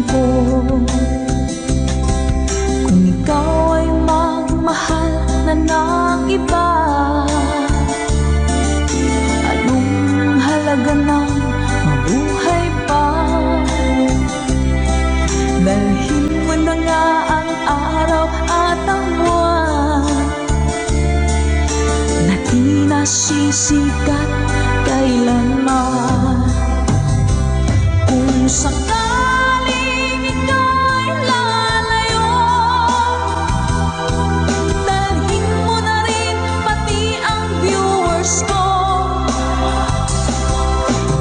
ko. Kung ikaw ay magmahal na ng iba, anong halaga ng mabuhay pa? Dalhin mo na nga ang araw at ang buwan na di nasisikat kailanman. Kung sakaling ikaw ay lalayo, dalhin mo na rin pati ang viewers ko.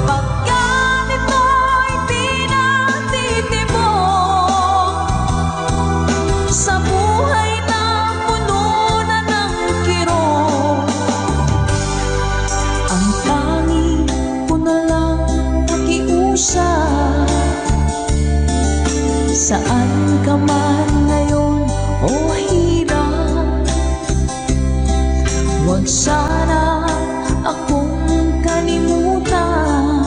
Pagkat ito'y di natitibok sa buhay na puno na ng kirot, ang tangi ko na lang pakiusap. Saan ka man ngayon o hirap, huwag sana akong kalimutan.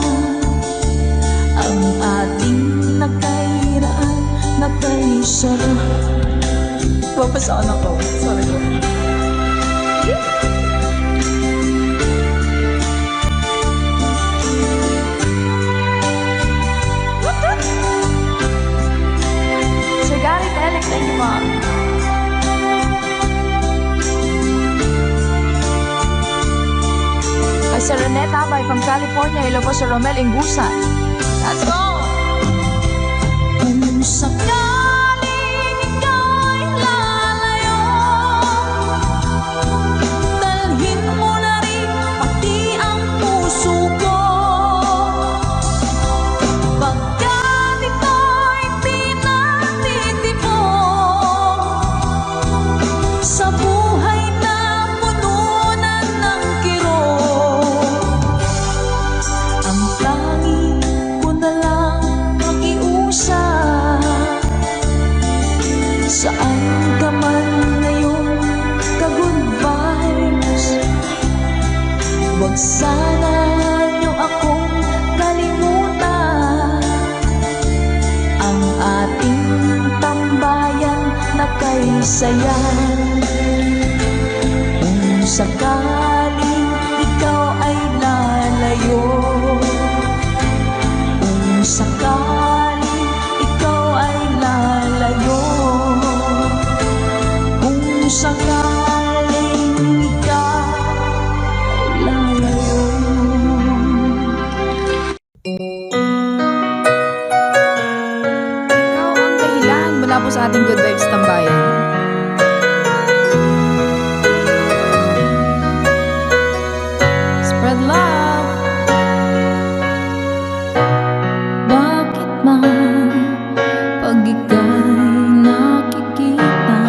Ang ating nakairaan, nakaisarap. Papasaan ako, sorry ko. Sir Gary Telek, thank you, ma'am. Kay Sir Reneta Abay from California, hello po Sir Romel Ingusan. Let's go! Kung sakaling ikaw ay lalayo, dalhin mo na rin pati ang puso ko. Pagkat ito'y di natitibok sa buhay na puno na ng kirot, ang tangi ko na lang pakiusap. Saan ka man ngayon, ka-good vibes, huwag sana niyo akong kalimutan. Ang ating tambayan na kay sayan. Kung sakaling ikaw ay lalayo, kung sakaling ikaw ay lalayo, kung sakaling ikaw ay lalayo. Ikaw ang dahilan mula po sa ating Good Vibes Tambayan. Spread love. Bakit man pag ika'y nakikita,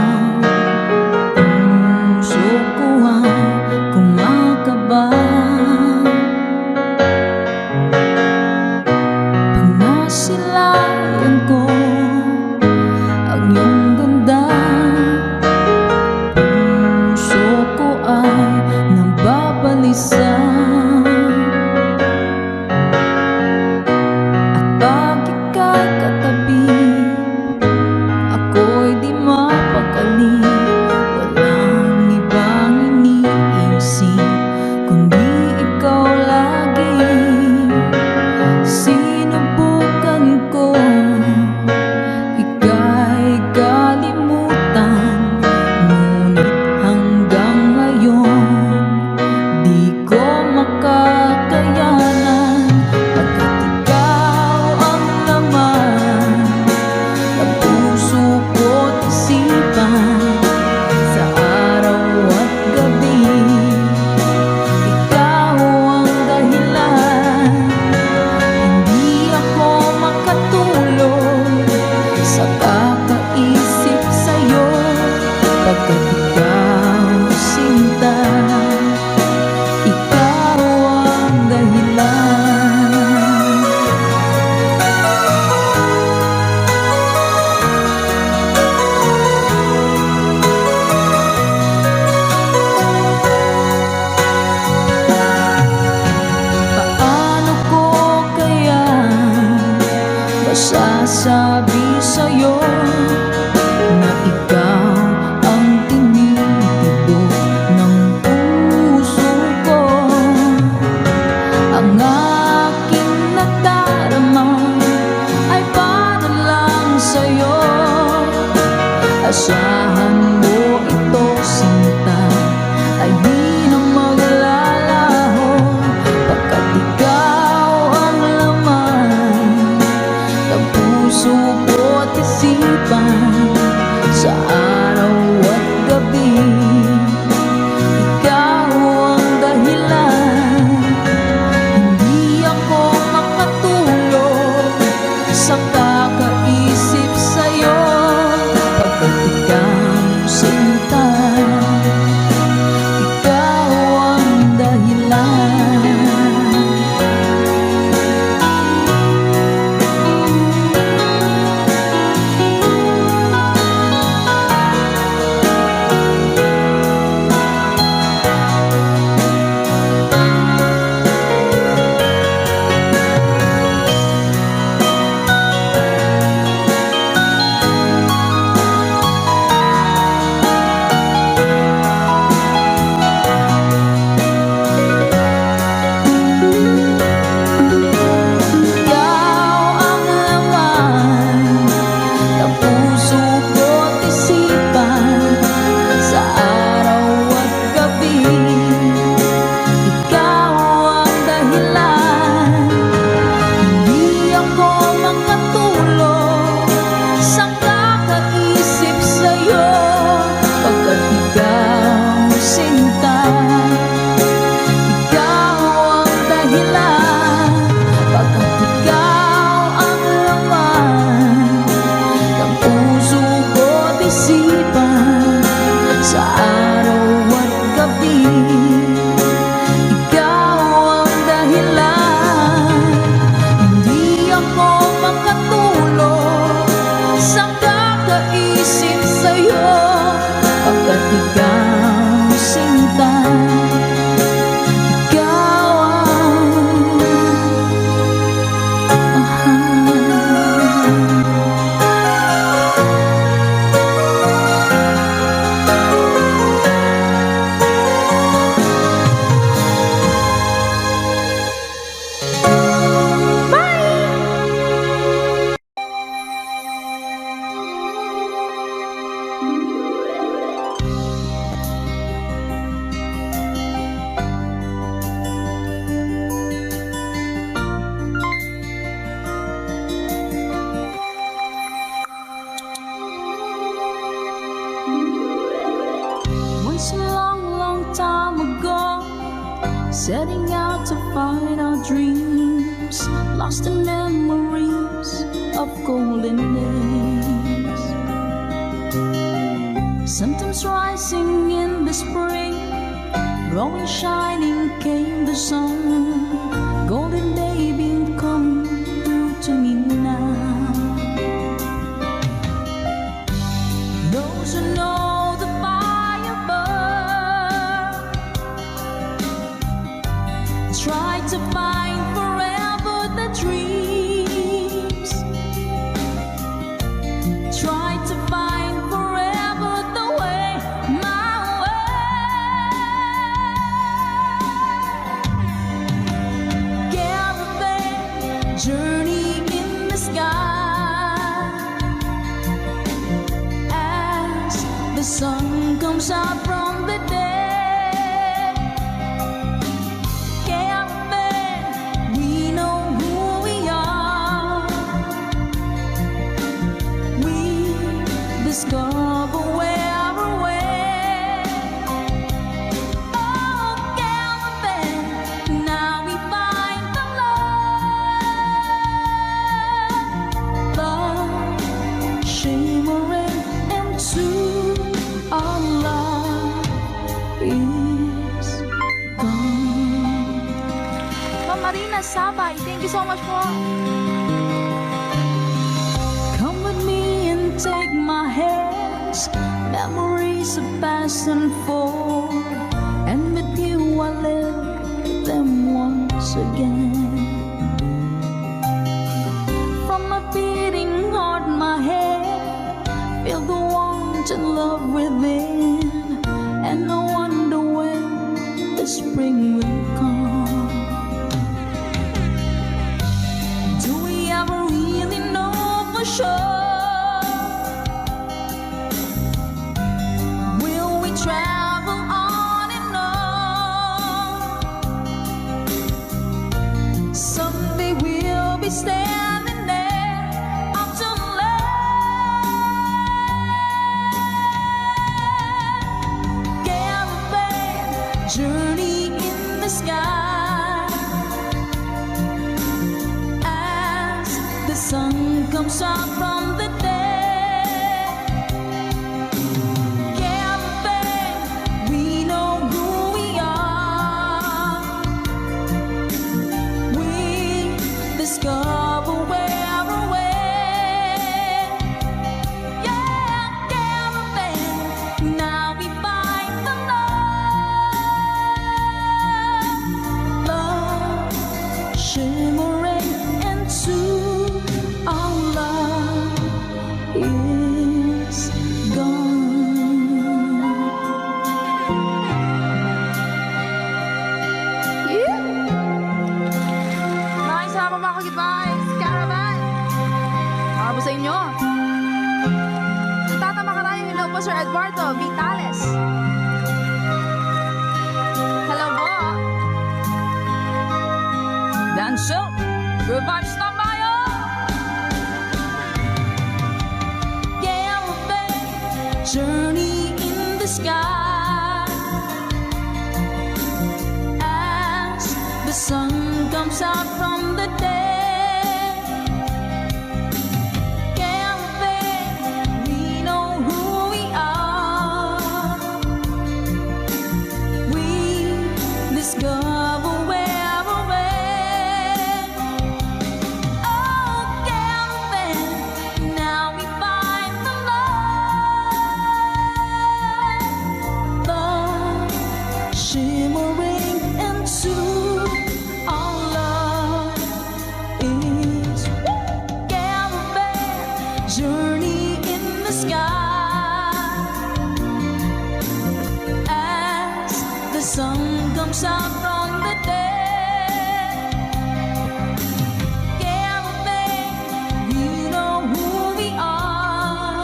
setting out to find our dreams, lost in memories of golden days. Sometimes rising in the spring, growing shining came the sun. Golden day been coming through to me now. Those who know the fire burn try to find forever the dreams, try to find forever the way, my way. Caravan journey in the sky as the sun comes out from the day. Discover where we're way. Oh, caravan, now we find the love, love shimmering into our love is gone. Ma'am Marina Sabay, thank you so much po. Come with me and take my hands, memories of past unfold, and with you I live them once again. From my beating heart, my head, feel the warmth and love within, and I wonder when the spring will come. Do we ever really know for sure? Travel on and on. Someday we'll be standing there up to land. Caravan journey in the sky as the sun comes out from the day. Discover where we're way. Yeah, caravan, now we find the love, love shimmering into our love is gone. Salamat mga ka-Goodvibes, Caravan. Para po sa inyo. Tatama ka tayo, hello po Sir Eduardo Vitales. Hello po. Dancel, good vibes tambayo. Caravan journey in the sky as the sun comes out from the day. Caravan, we know who we are. We discover where we're way. Oh, caravan, now we find the love, love shimmering into our love is caravan journey in the sky as the sun comes out from the day. Caravan, we know who we are.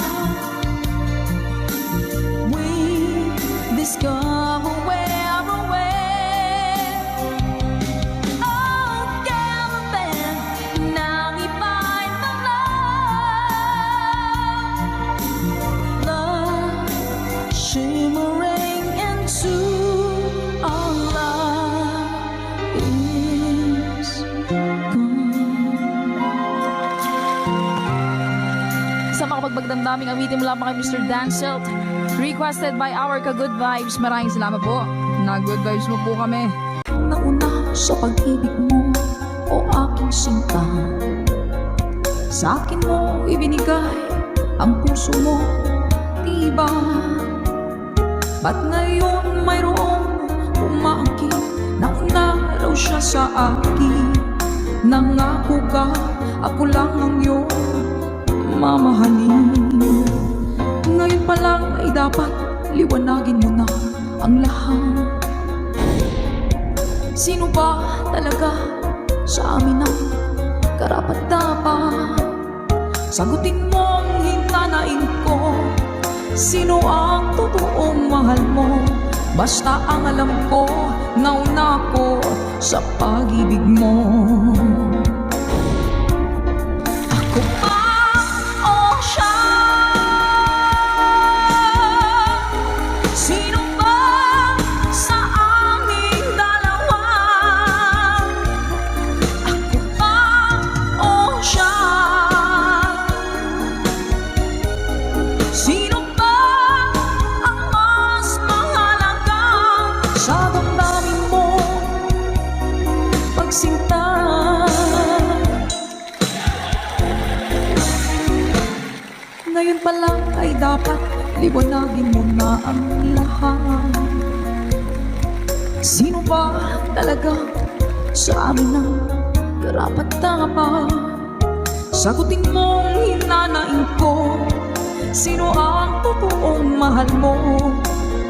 We discover where we're way. Oh, caravan, now we find the love, love shimmering into our love damdaming awitin mula pa kay Mr. Danselt. Requested by our ka-good vibes. Maraming salamat po. Na-good vibes mo po kami. Nauna sa pag-ibig mo, o aking sinta. Sa akin mo ibinigay ang puso mo, diba? Ba't ngayon mayroong umaangkin? Nauna raw siya sa akin. Nangako ka, ako lang ang iyong mamahalin. Ngayon pa lang ay dapat liwanagin mo na ang lahat. Sino ba talaga sa amin ang karapat-dapat? Sagutin mo ang hintanain ko. Sino ang totoong mahal mo? Basta ang alam ko, nauna ko sa pag-ibig mo. Ako ba o siya? Sino ba sa aming dalawa? Ako ba o siya? Sino ba ang mas mahalaga sa damdamin mo? Pagsinta. Ngayon pa lang ay dapat liwanagin mo na ang lahat. Sino ba talaga sa amin ang karapat-dapat? Sagutin mo ang hinanain ko. Sino ang totoong mahal mo?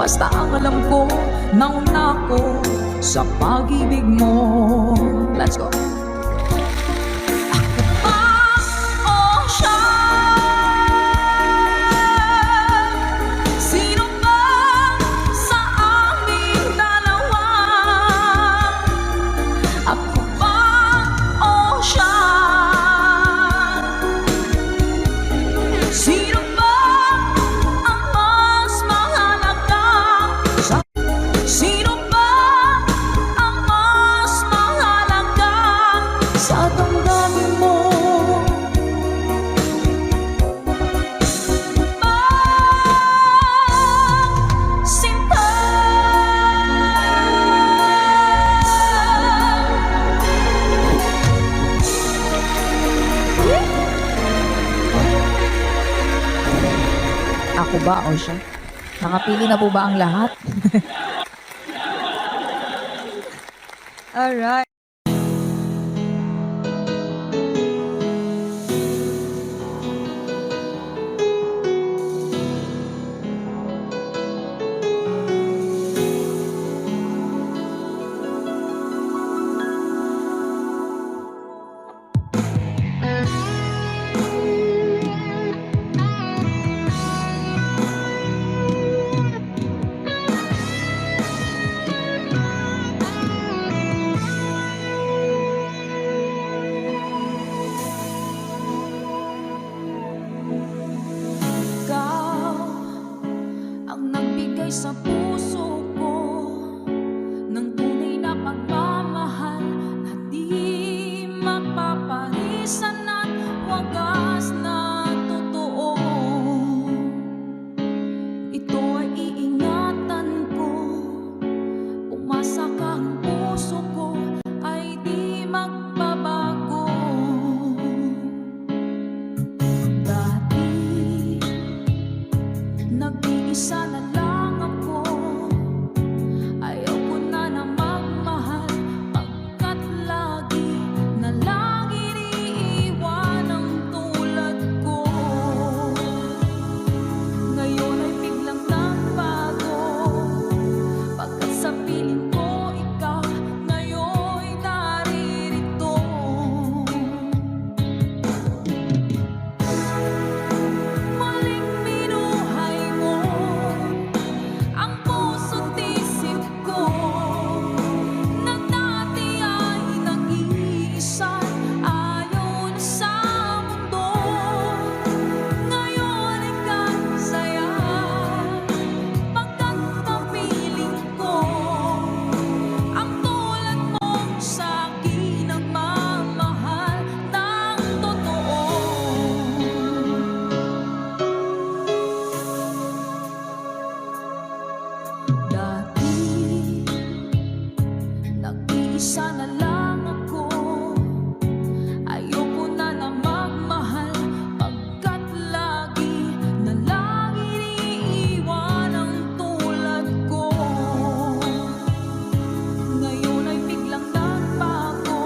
Basta ang alam ko, nauna ko sa pag-ibig mo. Let's go. Ako ba o siya? Sino ba sa aming dalawa? Ako ba o siya? Sino ba ang mas mahalaga? Sino ba ang mas mahalaga sa damdamin mo? Sinta. Ako ba o siya? Nakapili na po ba ang lahat? Alright. Ikaw ang nagbigay sa puso ko ng tunay na pagmamahal na di mapapalisan at wagas na totoo. Ito ay iingatan ko. Umasa ka, ang puso ko ay di magbabago. Dati nag-iisa na lang ako, sana lang ako. Ayoko na lang magmahal, pagkat lagi na lang iniiwan ang tulad ko. Ngayon ay biglang nagbago,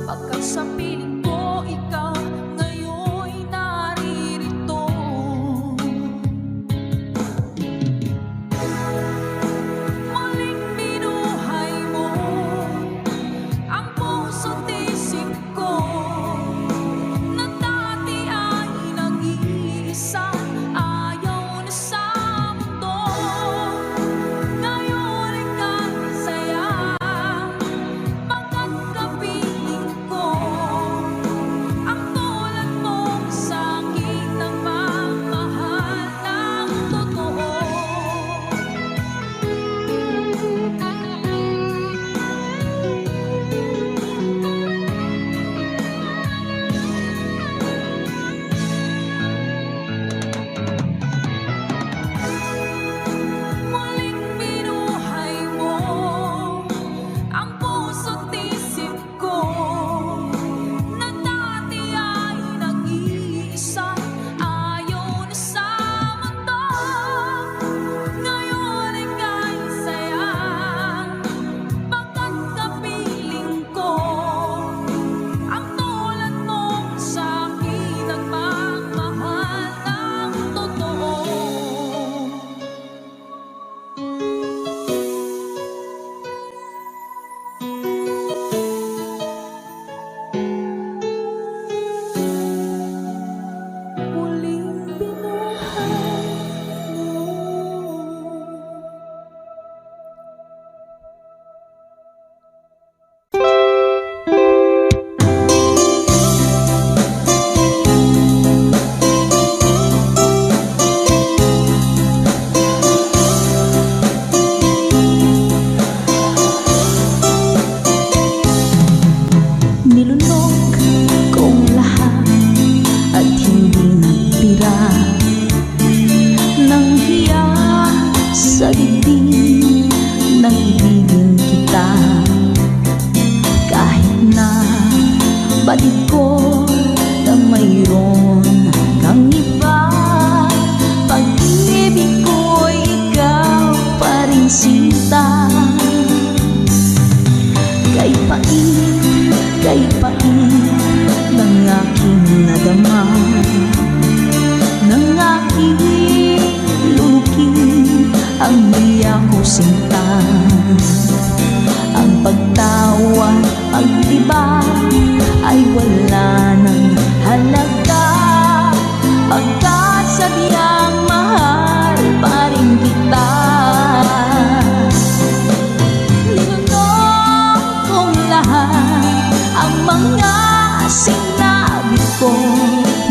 pagkat sa piling ko ikaw ngayon'y naririto. Muling binuhay mo ang puso't isip ko, na dati ay nag-iisa, ayaw na sa mundo. Ngayon ika'y saya, pagkat kapiling ko ang tulad mong sa'king nagmamahal ng totoo. Muling binuhay mo ang puso't isip ko, na dati ay nag-iisa, ayaw na sa mundo. Ngayon ika'y saya, pagkat kapiling ko ang tulad mong sa'kin nagmamahal ng totoo. Muling binuhay mo. Nilunok kong lahat at hindi nagtira ng hiya sa dibdib ng ibigin kita. Kahit na batid ko na mayroon kang iba, pag-ibig ko'y ikaw pa rin sinta. Kay pait ng aking nadama, ng aking lulukin ang biya ko sinta. Ang pagtawa, pag-iba ay wala ng halaga, pagkat sadyang mahal pa rin kita. Linunok kong lahat ang mga sinabi ko,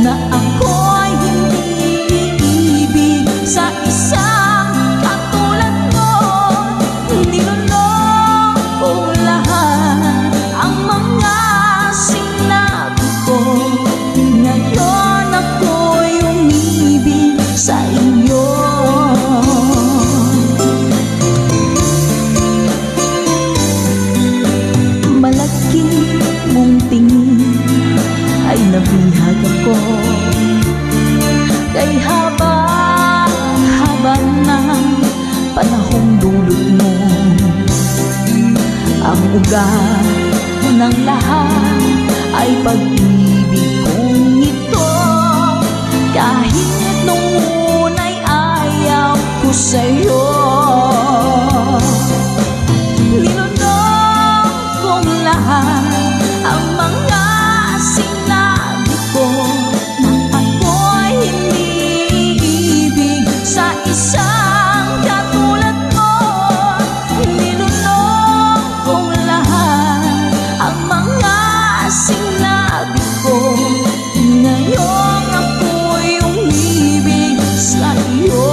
na ako'y hindi iibig sa isang katulad mo. Linunok kong lahat ang mga sinabi ko, ngayon ako'y umibig sa iyo. Malaki mong tingin ay nabihag ako, kay haba ng panahong dulot mo. Ang ugat ng lahat ay pag-ibig kong ito, kahit nung una'y ayaw ko sa'yo. Linunok kong lahat ang mga sinabi ko, na ako'y hindi iibig sa isang katulad mo. Linunok kong lahat ang mga sinabi ko, ngayon ako'y umibig sa iyo.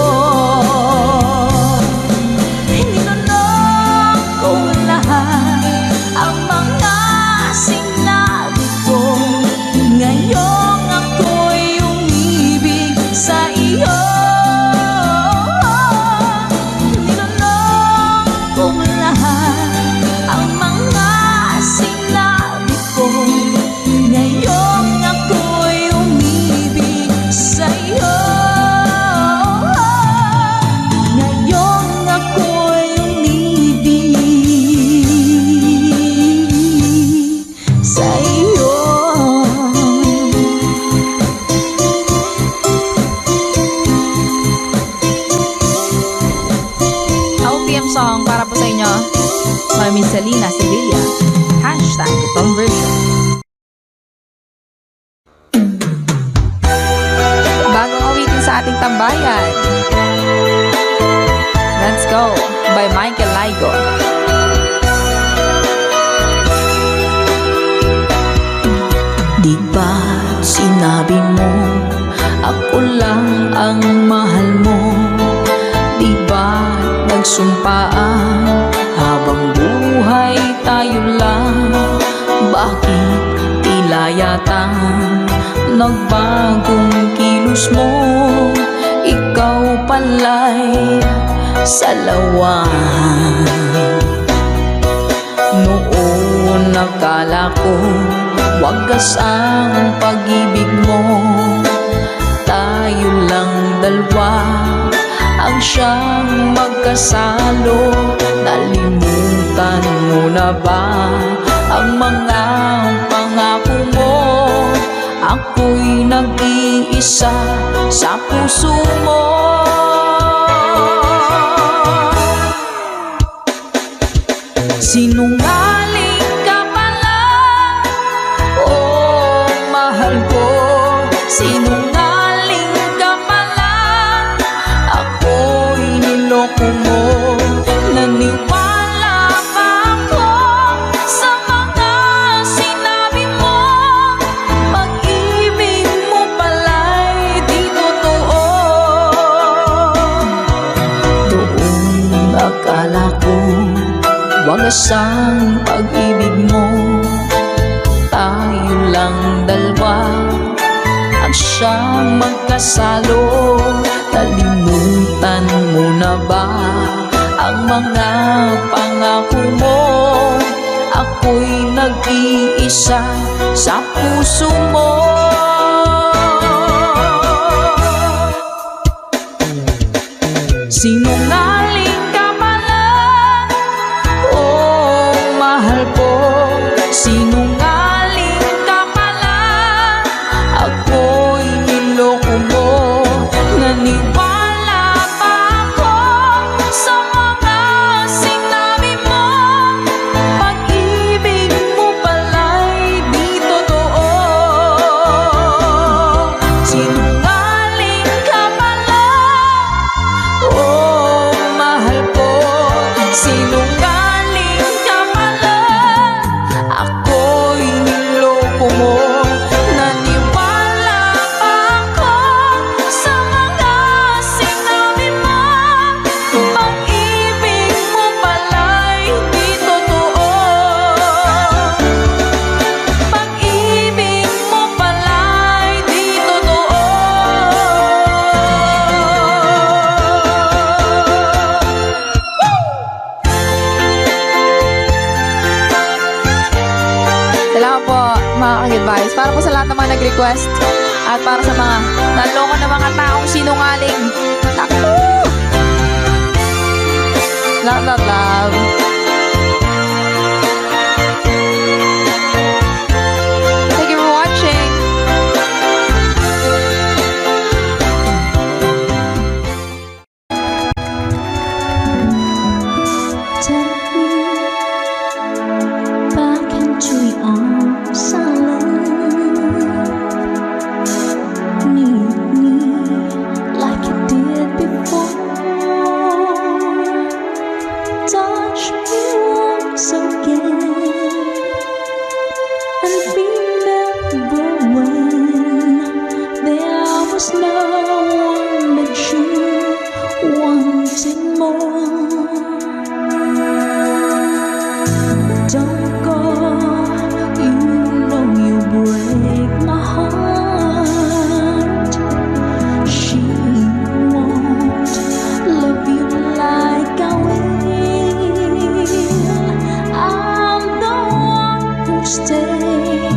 anthem song para po sa inyo. By Miss Selena Sevilla. Hashtag conversion. Bagong awitin sa ating tambayan. Let's Go by Michael Laigo. Di ba't sinabi mo ako lang ang mahal mo? Di ba't nagsumpaan habang buhay tayo lang? Bakit tila yata nagbagong kilos mo? Ikaw pala'y salawan. Noon nakala ko wagas ang pag-ibig mo. Tayo lang dalawa ang siyang magkasalo. Nalimutan mo na ba ang mga pangako mo? Ako'y nag-iisa sa puso mo. Sinungaling ka pala, oh mahal ko. Sinungaling ka pala, ako'y niloko mo. Naniwala pa ako sa mga sinabi mo. Pag-ibig mo pala'y di totoo. Doon akala ko wagas ang pag-ibig mo. Tayo lang dalawa ang siyang magkasalo. Nalimutan mo na ba ang mga pangako mo? Ako'y nag-iisa sa puso mo. Sinungaling ka pala, oh mahal ko. Sinungaling ka pala, ako'y niloko mo. Naniwala pa ako sa mga sinabi mo. Pag-ibig mo pala'y di totoo. Sinungaling ka pala, oh mahal ko. Sinungaling ka pala, ako'y niloko mo. Naniwala pa ako sa mga sinabi mo. Pag-ibig mo pala'y di totoo. Pag-ibig mo pala'y di totoo. Salamat po mga ka-advice. Para po sa lahat ng mga nag-request at para sa mga naloko na mga taong sinungaling. Naku! Love, love, love. Thank you for watching. Take me back into your arms, I need me like you did before. Touch me once again and remember when there was no one but you wanted more. Don't go, you know you break my heart. She won't love you like I will. I'm the one who stay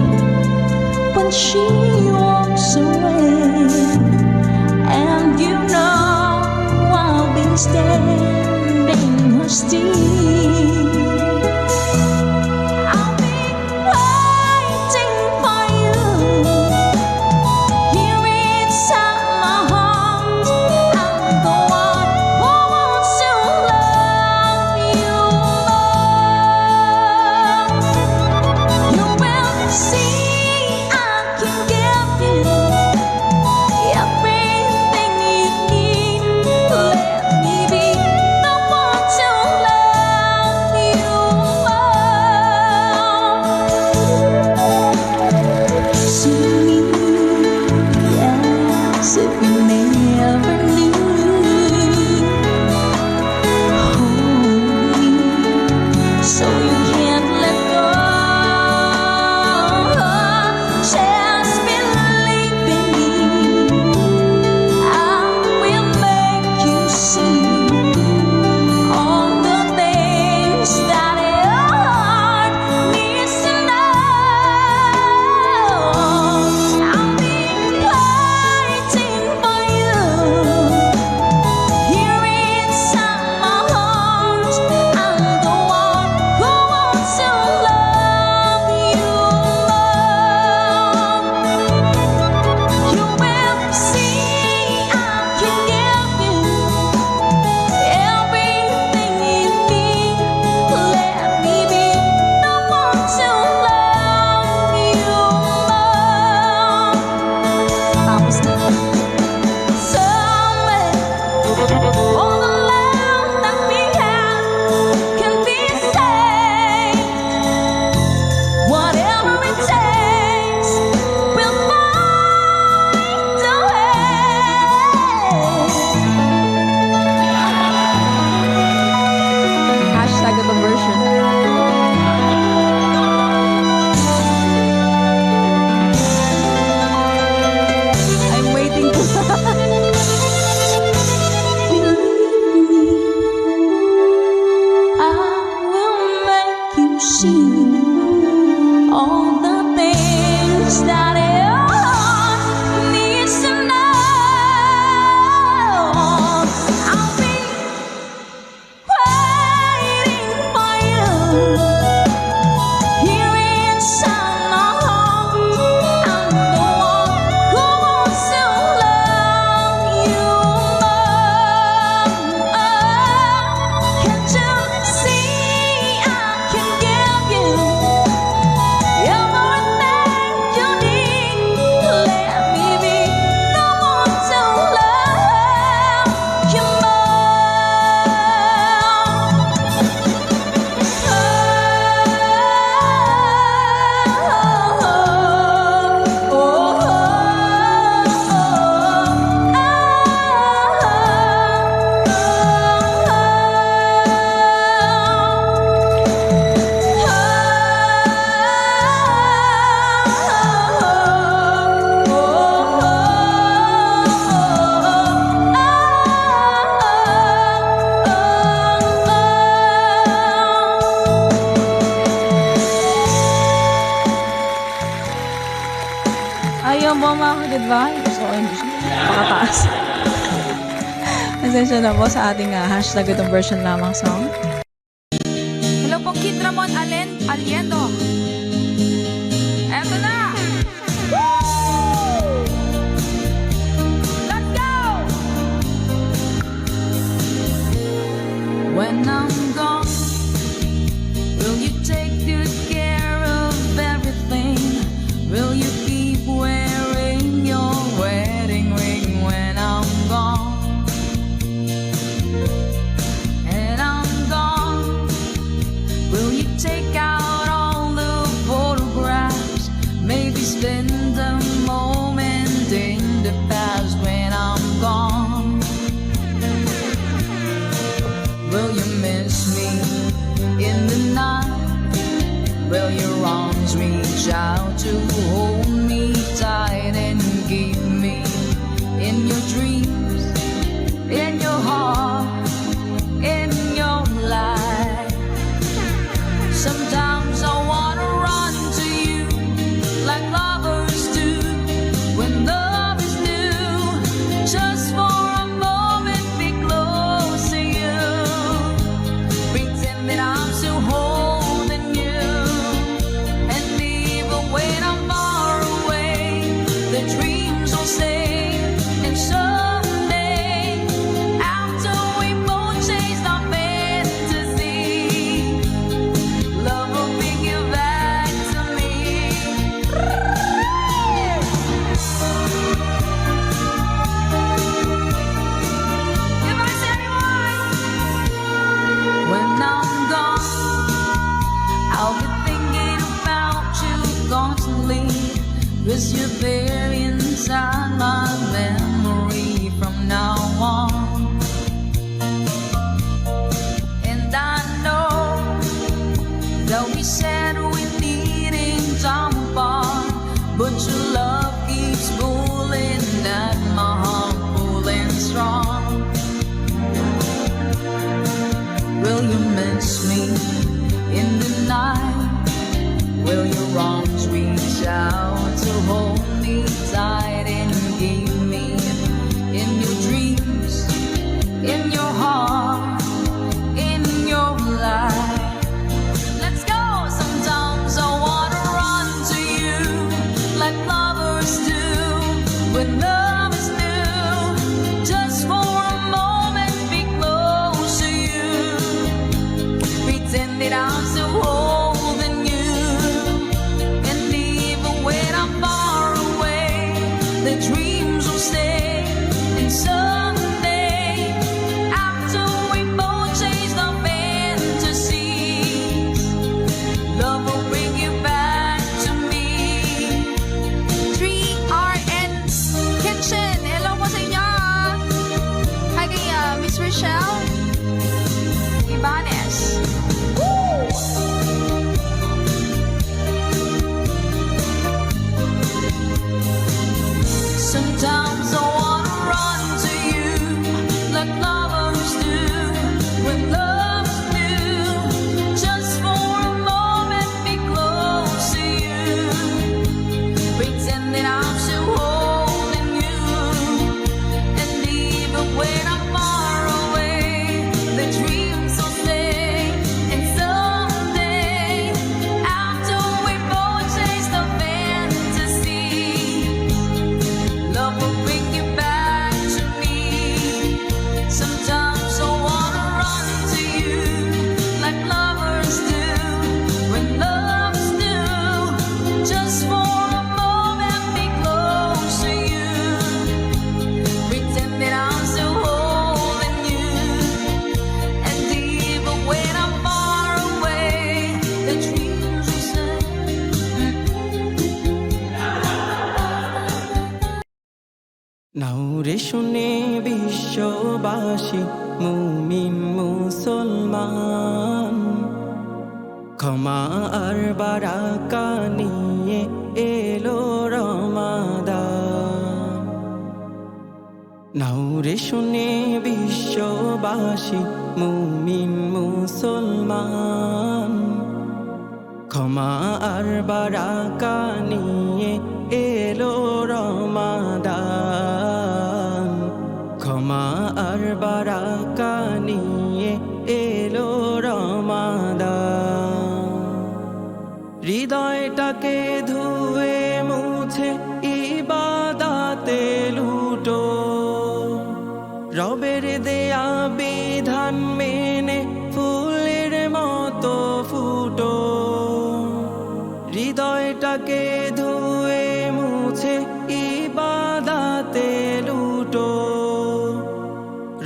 when she walks away. And you know I'll be standing her still. see all the things that everyone needs to know. I'll be waiting for you here inside my heart. I'm the one who wants to love you more. Can't you see I can give you everything you need? Let me be the one to love you Ayun po mga ka-advice. So, English. Pakataas. Pasensya na po sa ating hashtag itong version lamang song. Hello po, Kid Ramon Aliendo. Eto na! Let's go! When I'm gone, will you take good care of everything? Will you keep wearing your wedding ring when I'm gone? And I'm gone, will you take out all the photographs? Maybe spend a moment in the past when I'm gone. Will you miss me in the night? Will your arms reach out to hold me tight and keep me in your dreams, in your heart, in your life? Sometimes I wanna run to you like lovers do when love is new. Just for a moment be close to you, pretend that I'm still holding you. And even when I'm far away, the dreams will stay. And someday, after we both chased our fantasy, love will bring you back to me. If I say when I'm gone, I'll be thinking about you constantly, 'cause you're there inside my memory from now on. And I know that we said we needing time apart, but your love keeps pulling at my heart, pulling strong. Will you miss me in the night? Will your arms reach out to hold me tight and keep me in your dreams, in your heart, in your life? Let's go! Sometimes I wanna run to you like lovers do when love is new. Just for a moment be close to you, pretend that I'm still holding you. And even when I'm far away, the নাউরে শুনে বিশ্ববাসী মুমিন মুসলমান, ক্ষমা আর বারাকা নিয়ে এলো রমাদান। নাউরে শুনে বিশ্ববাসী মুমিন মুসলমান, ক্ষমা আর বারাকা নিয়ে এলো রমাদান। ক্ষমা আর বারাকা নিয়ে এলো রমাদান। হৃদয়টাকে ধুয়ে মুছে ইবাদাতে লুটো, রবের দেয়া বিধান মেনে ফুলের মতো ফুটো। হৃদয়টাকে ধুয়ে মুছে ইবাদাতে লুটো,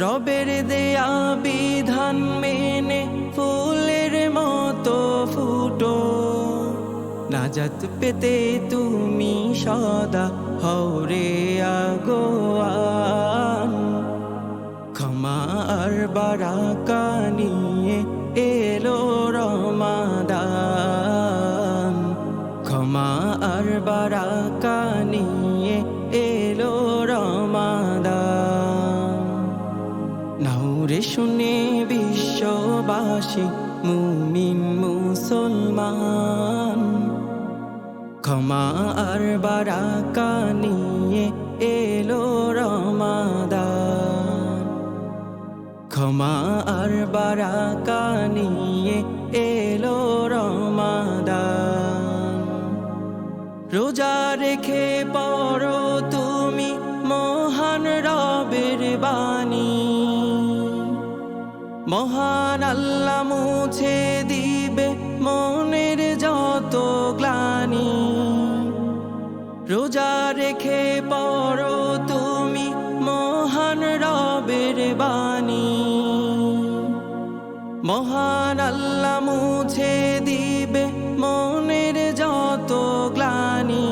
রবের দেয়া বিধান মেনে ফুলের মতো ফুটো। নাজাত পেতে তুমি সদা হওরে আগোয়ান, ক্ষমা আর বারাকা নিয়ে এলো রমাদান। ক্ষমা আর বারাকা নিয়ে এলো রমাদান। নাউরে শুনে বিশ্ববাসী মুমিন মুসলমান, ক্ষমা আর বারাকা নিয়ে এলো রমাদান। ক্ষমা আর বারাকা নিয়ে এলো রমাদান। রোজা রেখে পড়ো তুমি মহান রবের বাণী, মহান আল্লাহ মুছে দিবে মনের যত গ্লানি। রোজা রেখে পড়ো তুমি মহান রবের বাণী, মহান আল্লাহ মুছে দিবে মনের যত গ্লানি।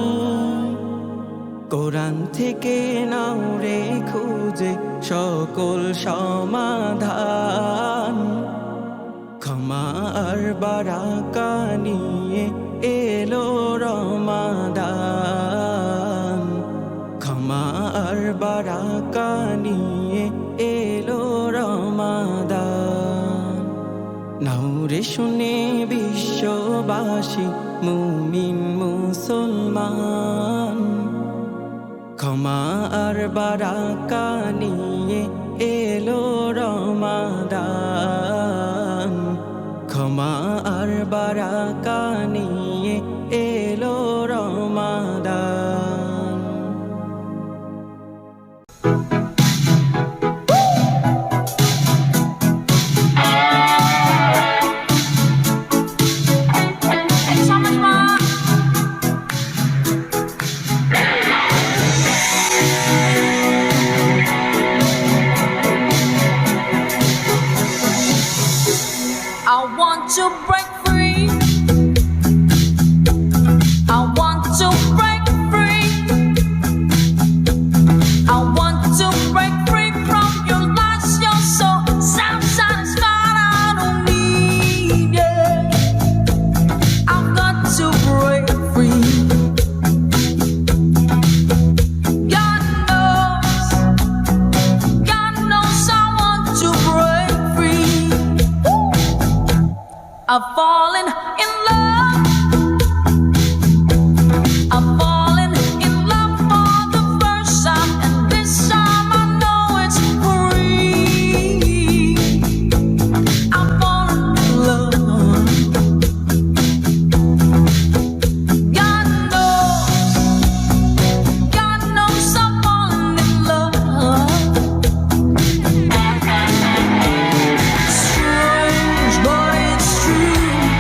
কোরআন থেকে নাও রে খুঁজে সকল সমাধান, ক্ষমা আর বারাকা নিয়ে এলো রমাদান। ক্ষমা আর বারাকা নিয়ে এলো রমাদান। নাউরে শুনে বিশ্ববাসী মুমিন মুসলমান, ক্ষমা আর বারাকা নিয়ে এলো রমাদান। ক্ষমা আর বারাকা নিয়ে এলো রমাদান। I want to break free. I want to break free. I want to break free from your lies. You're so self-satisfied. I don't need it. I've got to break free. God knows I want to break free. I've fallen in love. I've fallen in love for the first time, and this time I know it's free. I've fallen in love. God knows I've fallen in love. Strange, but it's true.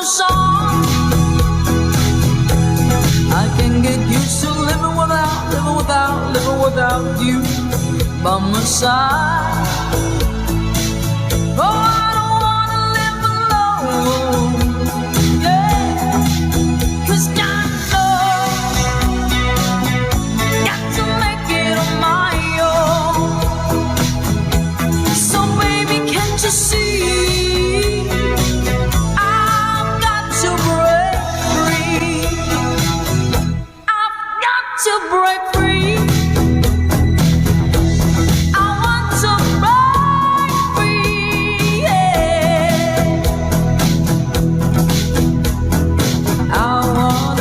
song. I can get used to living without you by my side. Oh, I don't wanna live alone, yeah. 'Cause got to make it on my own. So baby, can't you see? I've got to break free. I've got to break free. I want to break free, yeah. I want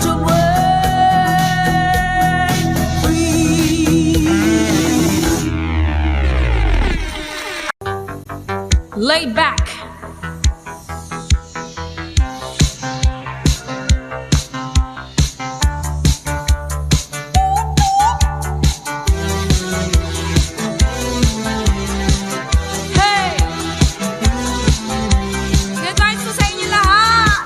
to break free. Laid back. Hey! Good vibes po sa inyo lahat!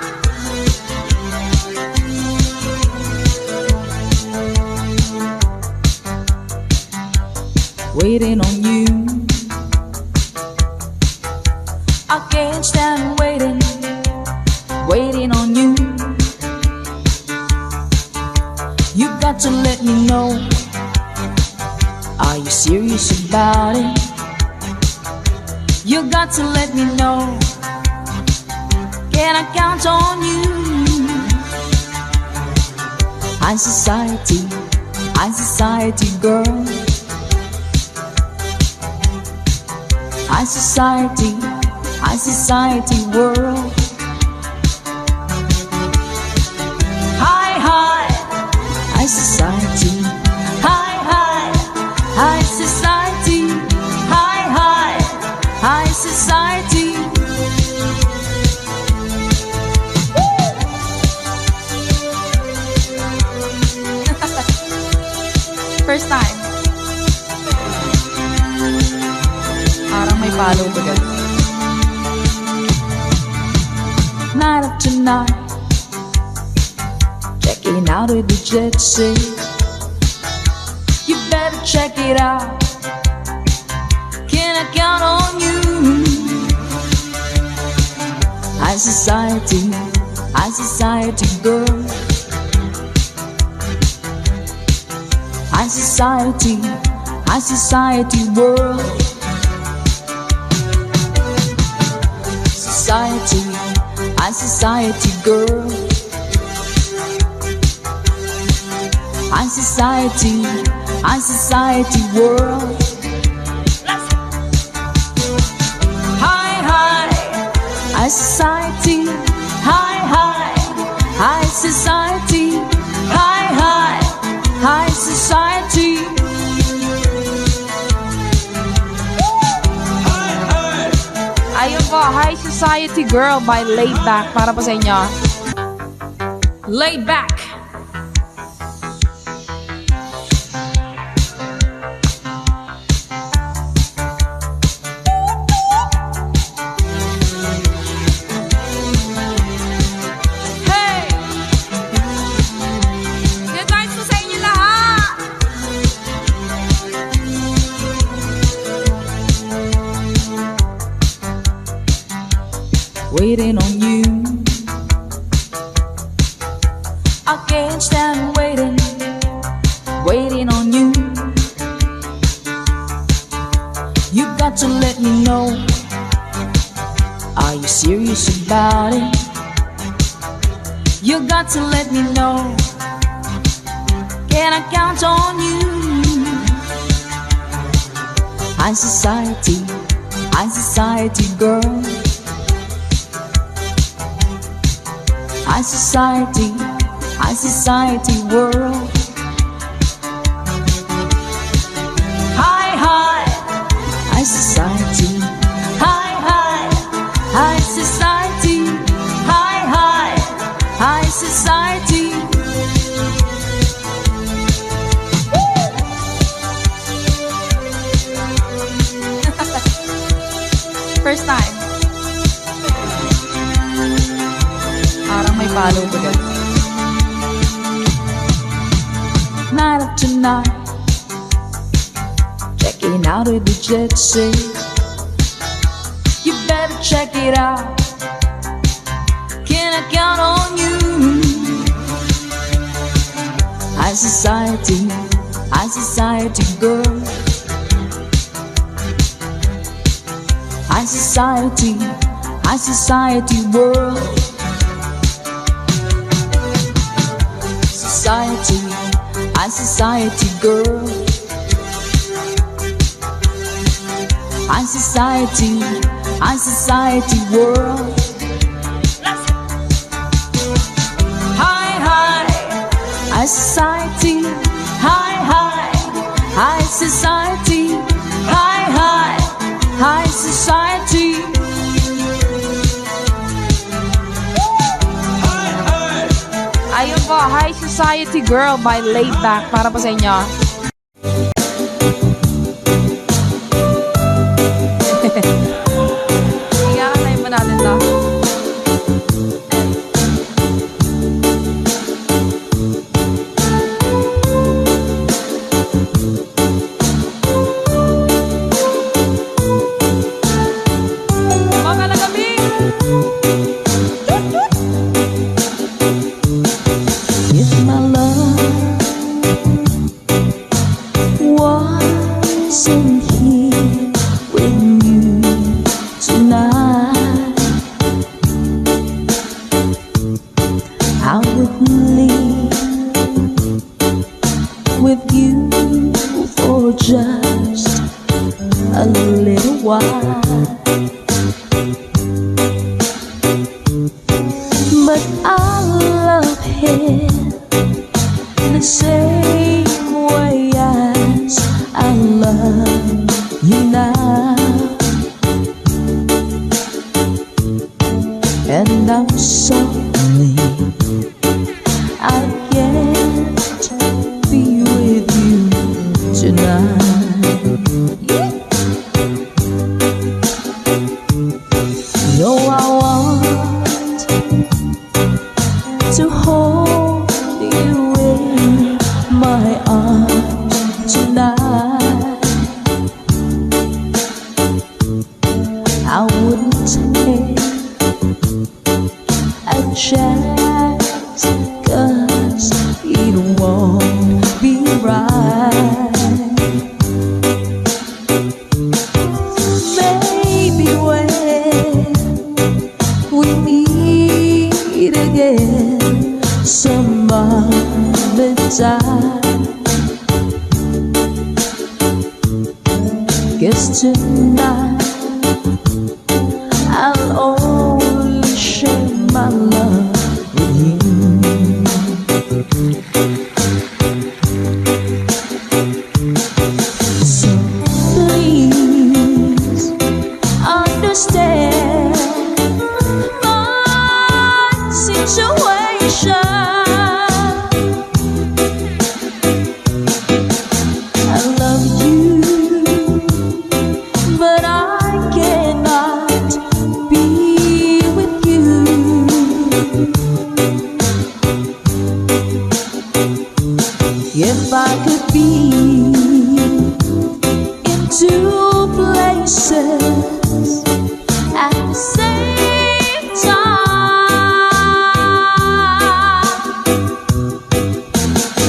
Waiting on you, I can't stand waiting on you. You got to let me know, are you serious about it? You got to let me know, can I count on you? High society girl. High society world. High society. High society. High society. First time. Parang may palo to guys. Night after night, checking out with the jet set. You better check it out. Can I count on you? High society girl. High society world. High society girl. High society world. High society. High society. High society. Ayun po, High Society Girl by Laid Back. Para po sa inyo. Laid Back. Hey! Good vibes po sa inyo lahat! Waiting on you, I can't stand waiting on you. You got to let me know, are you serious about it? You got to let me know, can I count on you? High society girl. High society world. High society. High society. High society. First time. Parang may follow ko dyan. Night after night, checking out with the jet set. You better check it out. Can I count on you? High society girl. High society world. High society girl. High society world. High society, high society, high society. Ayun po, High Society Girl by Laid Back. Para po sa inyo. Iyakatayin po natin to. If my love wasn't here with you tonight, I would leave with you for just a little while. But I love him the same way as I love you now. And I'm sorry I can't be with you tonight. Yeah. No, I want to hold you in my arms tonight. I wouldn't take a chance, 'cause it won't be right. Maybe when we meet again some other time, 'cause tonight I'll only share my love with you. So please understand my situation. I love you, but I cannot be with you. If I could be in two places at the same time,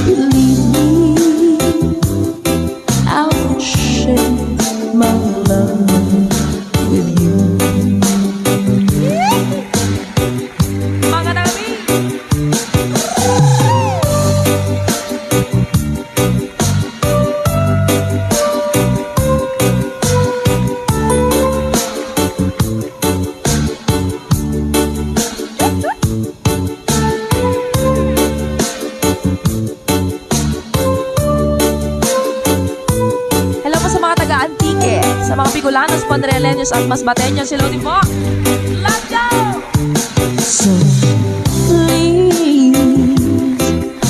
believe me, I would share my love with you. Mga nami! Hello po sa mga taga-Antique, sa mga Bicolanos, Panreleños at Masbateños. Hello din po! Let's go! So please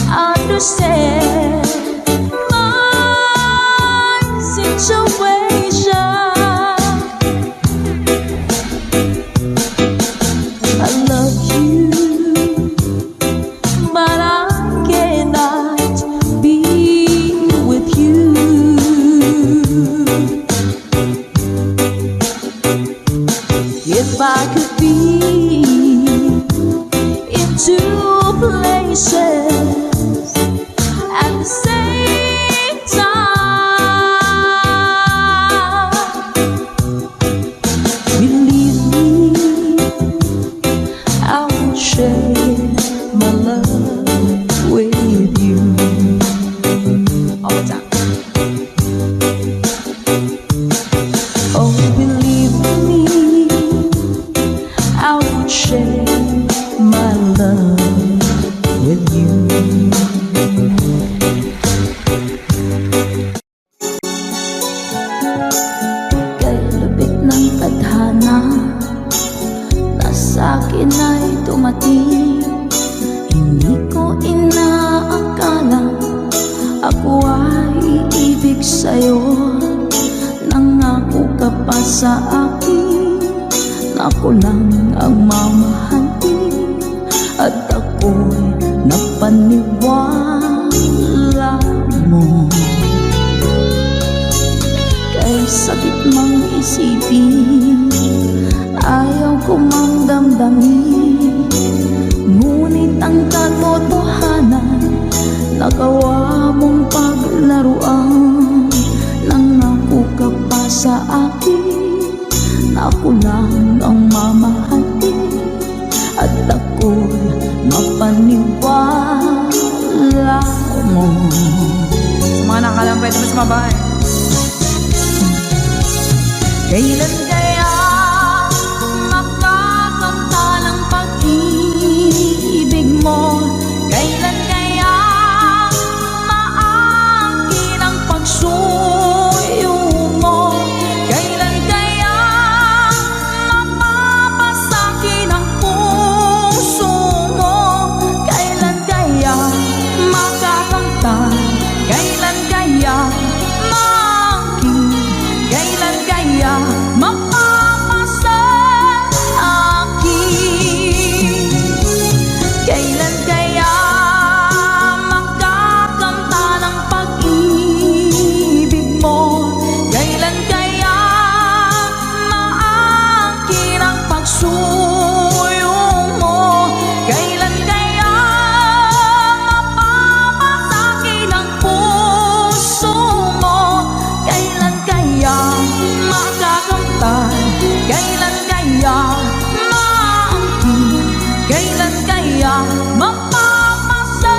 understand my situation. if I could be in two places at the same time. Believe me, I will share my love with you all the time. Oh, believe me, I will share my love with you. Kay labit ng tadhana na sa'kin ay tumating, hindi ko inaakala ako ay iibig sa'yo. Nangako ka pa sa akin na ako lang ang mamahalin, at ako'y napaniwala mo. Kay sakit mang isipin, ayaw ko mang damdamin, ngunit ang katotohanan nagawa mong paglaruan. Nangako ka pa sa akin na ako lang ang mamahalin, at ako'y mapaniwala mo. Sa mga nakalang pwede mas mabahay. Kailan kaya makakamta ng pag-ibig mo? Kailan kaya maangkin ang pagsuyo mo? Kailan kaya mapapasakin ang puso mo? Kailan kaya makakamtan? Kailan kaya maangkin? Kailan kaya mapapasa akin? Kailan kaya makakamta ng pag-ibig mo? Kailan kaya maangkin ang pagsuyo mo? Kailan kaya mapapasakin ang puso mo? Kailan kaya makakamtan? Kailan kaya maangkin? Kailan kaya mapapasa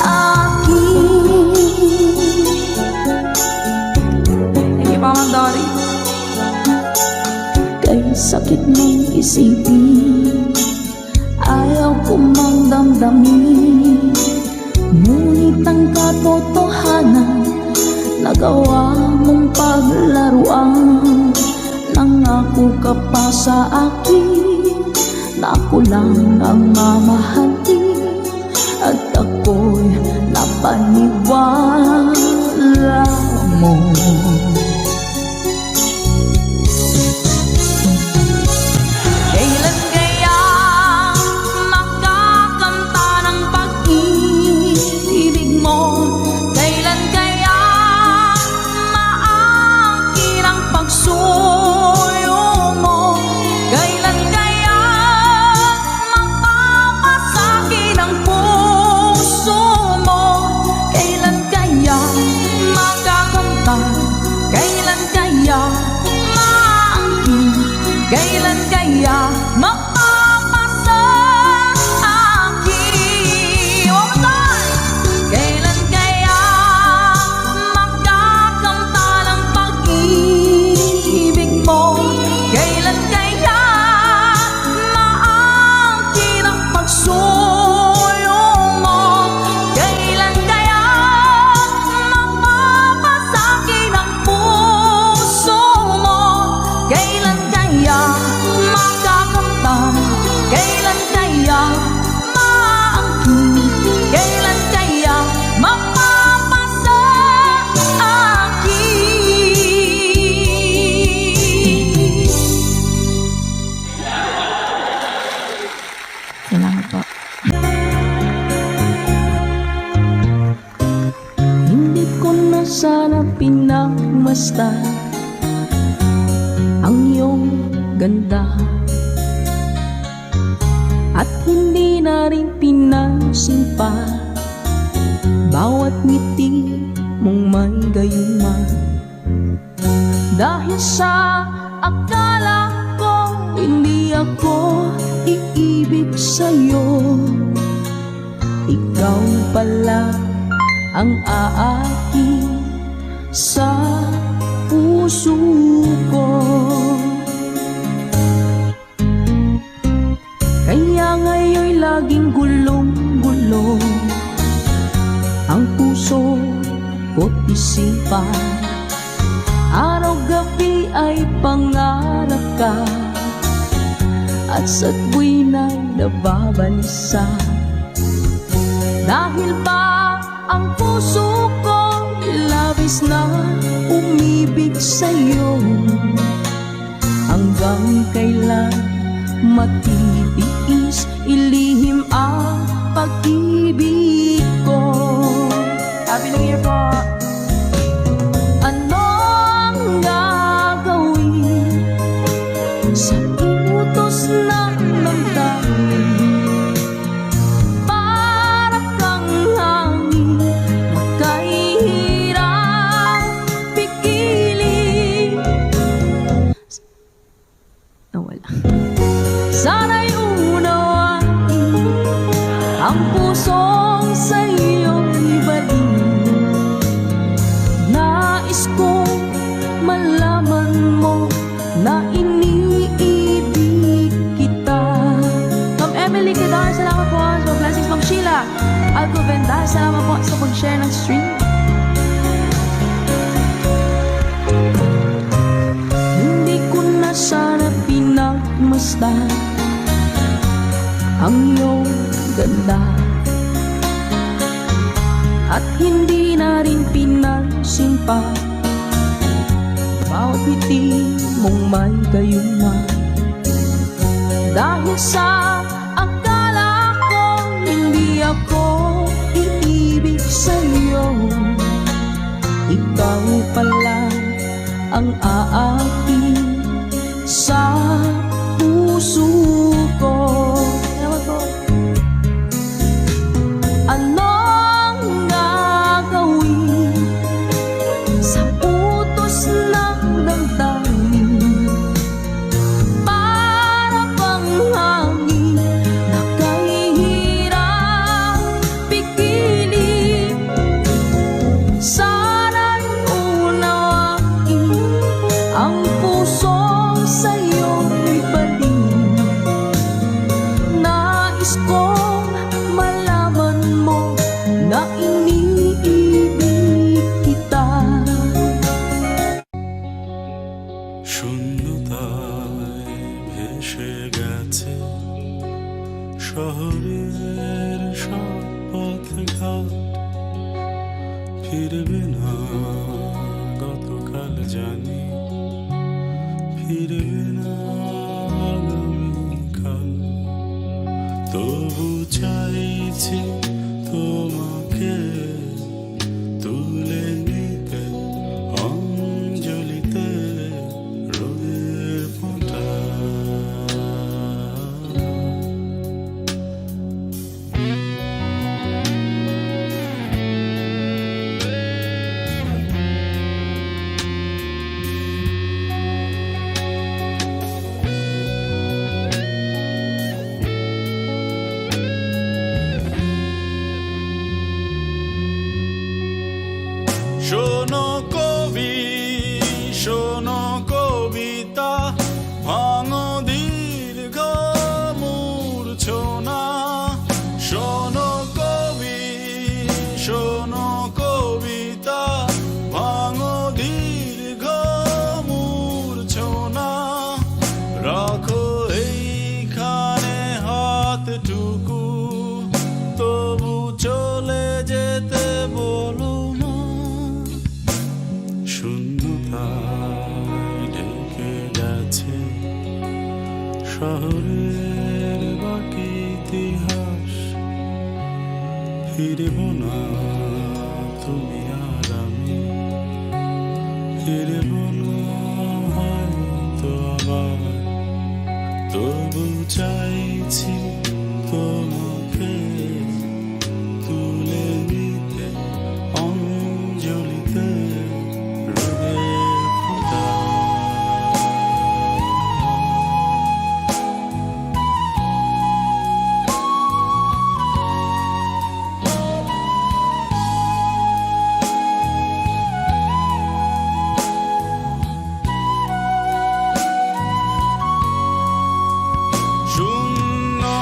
akin? Thank you pa, Ma'am Dory. Kay sakit mong isipin, ayaw ko mang damdamin, ngunit ang katotohanan nagawa mong paglaruan. Nangako ka pa sa akin na ako lang ang mamahalin, at ako'y napaniwala mo. Kailan kaya makakamta ng pag-ibig mo? Kailan kaya maangkin ang pagsuyo mo? Kailan kaya mapapasakin ang puso mo? Kailan kaya makakamta? Kailan kaya maangkin? Kailan kaya mapapasa akin? One more time! Kailan kaya makakamta ng pag-ibig mo? Kailan kaya maangkin ang pagsuyo mo? Kailan kaya mapapasakin ang puso mo? Kailan kaya makakamtan? Kailan kaya maangkin? Kailan kaya mapapasa akin? Salamat po. Hindi ko na sana pinagmasdan ang iyong ganda at hindi na rin pinansin pa bawat ngiti mong may gayuma. Dahil sa akala ko hindi ako iibig sa'yo, ikaw pala ang aakit sa puso ko. Kaya ngayon'y laging gulong-gulong ang puso ko't isipan. Araw-gabi ay pangarap ka at sa tuwina'y nababalisa. Dahil ba ang puso ko labis na umibig sa'yo, hanggang kailan matitiis ilihim ang pag-ibig ko. Happy New Year po! Ano ang gagawin sa utos ng damdamin? Para kang hangin makahirap pigilin. Nawala. Sana'y unawain ang pusong sa'yo'y baliw. Nais kong malaman mo na iniibig kita. Ma'am Emily Quedar, salamat po sa blessings. Ma'am Sheila Alcovendar, salamat po sa pag-share ng stream. Hindi ko na sana pinagmasdan ang iyong ganda at hindi na rin pinansin pa bawat ngiti mong may gayuma. Dahil sa akala ko hindi ako iibig sa'yo, ikaw pala ang aakit sa puso ko. Anong gagawin sa utos ng damdamin? Para bang hangin na kahihirap pigilin. Sana'y unawain ang pusong sa'yo'y baliw. Nais kong malaman mo na iniibig kita. শূন্যতায় ভেসে গেছে শহরের সব পথঘাট, ফিরবে না গতকাল জানি, ফিরবে না আগামীকাল। তবু চাইছি তোমাকে তুলে নিতে অঞ্জলিতে রোদের ফোঁটা। শোনো কবি, শোনো কবিতা, ভাঙো দীর্ঘ মূর্ছনা। শোনো কবি, শোনো কবিতা, ভাঙো দীর্ঘ মূর্ছনা। রাখো এইখানে হাতটুকু, তবু চলে যেতে বলো না। শূন্যতায় ঢেকে গেছে শহরের বাকি ইতিহাস, ফিরব না তুমি আর আমি, ফিরব না হয়তো আবার। তবু চাইছি তোমাকে তুলে নিতে অঞ্জলিতে রোদের ফোঁটা।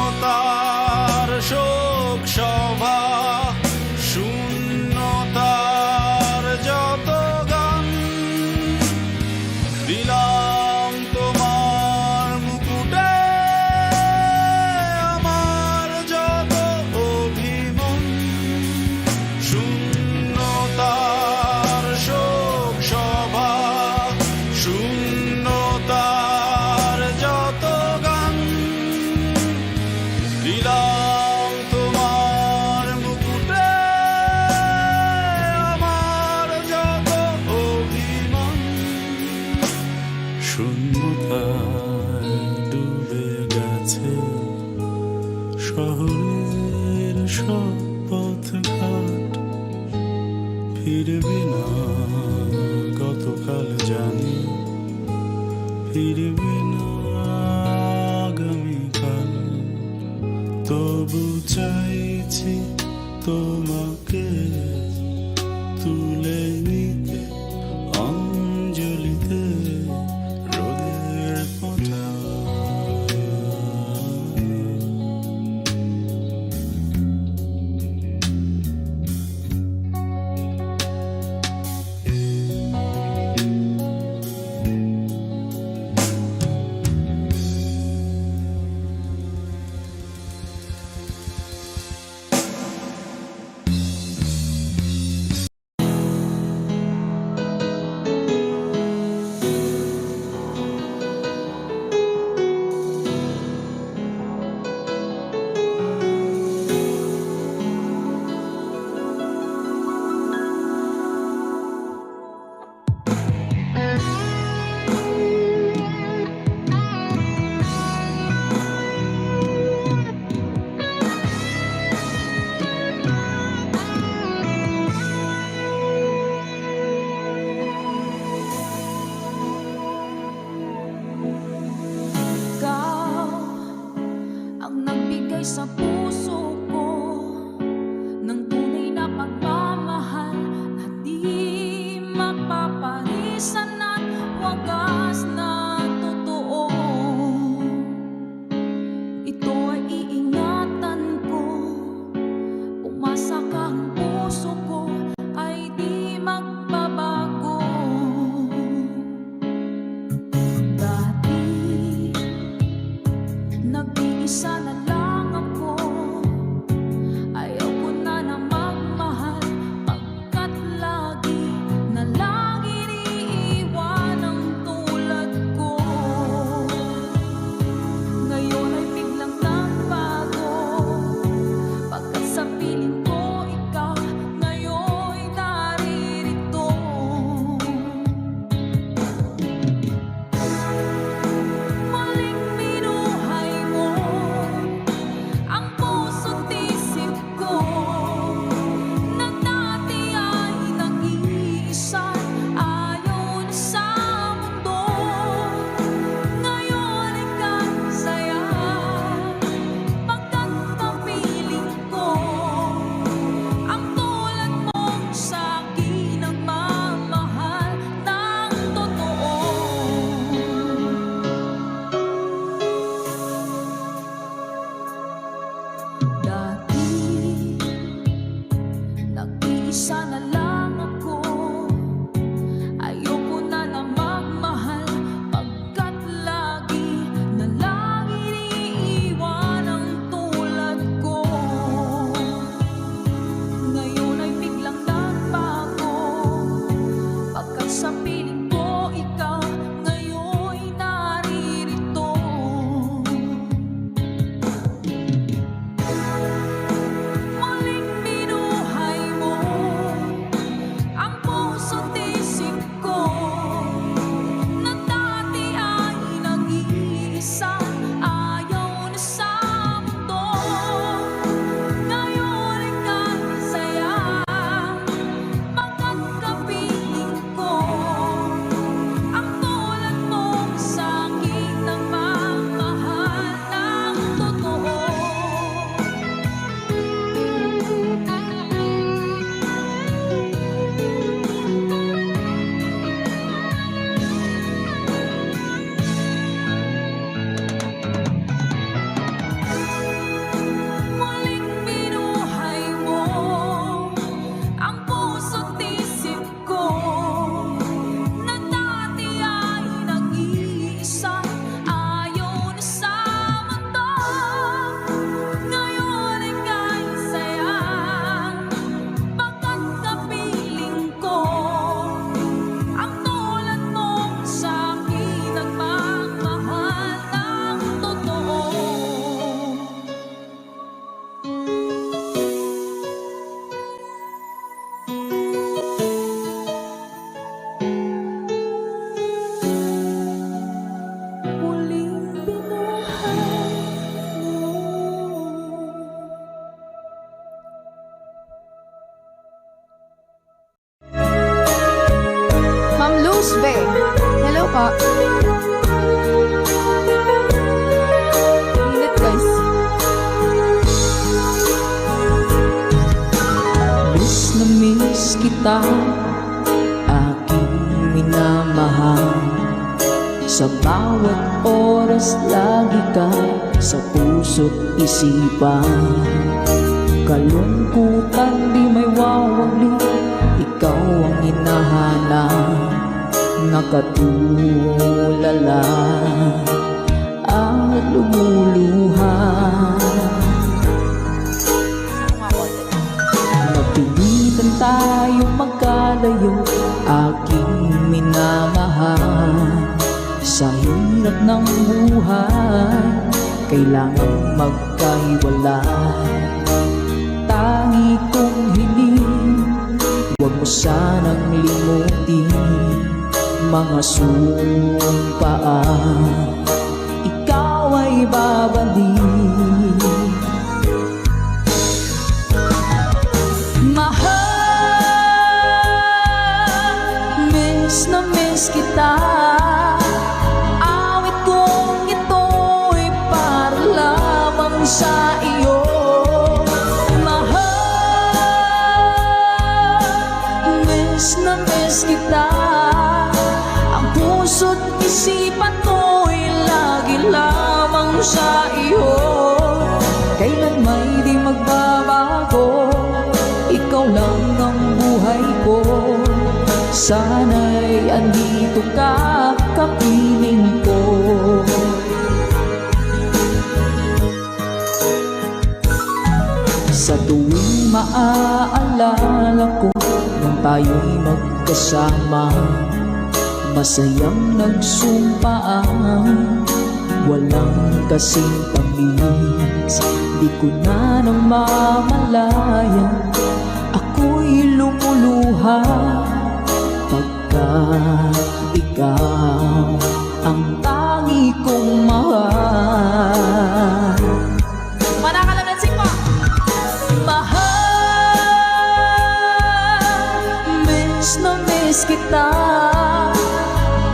শূন্যতার শোক সভা, শূন্যতার যত গান দিলাম তোমার মুকুটে, আমার যত অভিমান। শূন্যতার শোক সভা, শূন্যতার যত গান দিলাম তোমার মুকুটে, আমার যত অভিমান। শূন্যতায় ডুবে গেছে শহরের সব পথঘাট, ফিরবি না গতকাল জানি, ফিরবি না আগামীকাল। তবু চাইছি তোমাকে তুলে নিতে অঞ্জলিতে রোদের ফোঁটা। Ikaw ang nagbigay sa puso ko ng tunay na pagmamahal na di mapaparisan at wagas na totoo. Ito ay iingatan ko, umasa ka ang puso ko ay di magbabago. Dati nag-iisa na lang ako, ayaw ko na na magmahal, pagkat lagi na lang iniiwan ang tulad ko. Ngayon ay biglang nagbago, pagkat sa piling ko ikaw ngayon'y naririto. Muling minuhay mo ang puso't isip ko, na dati ay nag-iisa ayon sa mundo. Ngayon ay kasaya, pagkat kapiling ko ang tulad mong sa'kin ang mamahal ng totoo. Dati nag-iisa na lang ako, ayoko na na magmahal, pagkat lagi na lang iniiwan ang tulad ko. Ngayon ay biglang nagbago, pagkat sa piling ko ikaw ngayon'y naririto. Muling minuhay mo ang puso't isip ko, na dati ay nag-iisa kita, aking minamahal. Sa bawat oras lagi ka sa puso't isipan. Kalungkutan di may wawagli, ikaw ang hinahanap. Nakatulala at lumuluha. Napilitan tayong magkalayo, aking minamahal. Sa hirap ng buhay, kailangan magkahiwalay. Tangi kong hiling, huwag mo sanang limutin mga sumpaan, ikaw ay babalik. Mahal, miss na miss kita. Awit kong ito'y para lamang sa iyo. Mahal, miss na miss kita. Ang puso't isipan ko'y lagi lamang sa iyo. Kailan may di magbabago, ikaw lang ang buhay ko. Sana'y andito ka, kapiling ko. Sa tuwing maaalala ko nung tayo'y magkasama, masayang nagsumpaan, walang kasing tamis. Di ko na namamalayan, ako'y lumuluha pagkat ikaw ang tangi kong mahal. Manakalansing mo! Mahal, miss na miss kita.